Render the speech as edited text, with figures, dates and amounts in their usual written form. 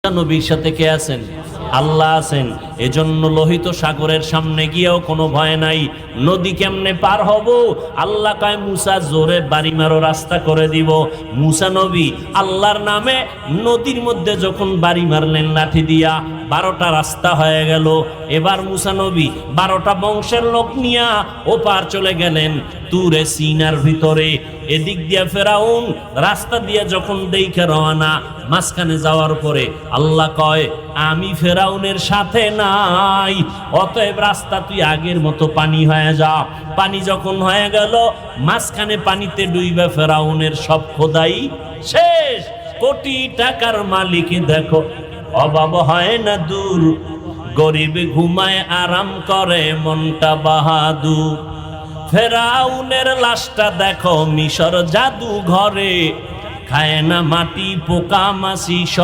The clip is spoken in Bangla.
নবীর সাথে কে আছেন? আল্লাহ আছেন। এজন্য লোহিত সাগরের সামনে গিয়েও কোনো ভয় নাই। নদী কেমনে পার হব? আল্লাহ কয় মুসা জোরে বাড়ি মারো, রাস্তা করে দিব। মুসা নবী আল্লাহর নামে নদীর মধ্যে যখন বাড়ি মারলেন লাঠি দিয়া, 12টা রাস্তা হয়ে গেল। এবার মুসা নবী 12টা বংশের লোক নিয়া ওপার চলে গেলেন তুরে সিনার ভিতরে। এদিক দিয়া ফেরাউন রাস্তা দিয়া যখন দেখে রওনা, মাঝখানে যাওয়ার পরে আল্লাহ কয় আমি ফেরাউনের সাথে নাই, অতএব রাস্তা তুই আগের মতো পানি হয়ে যা। পানি যখন হয়ে গেল, মাঝখানে পানিতে ডুইবে ফেরাউনের সব খোদাই শেষ। কোটি টাকার মালিক দেখো অভাব হয় না দূর, গরিব ঘুমায় আরাম করে মনটা বাহাদুর। ফেরাউনের লাশটা দেখো মিশর জাদু ঘরে, খায় না মাটি পোকা মাছি।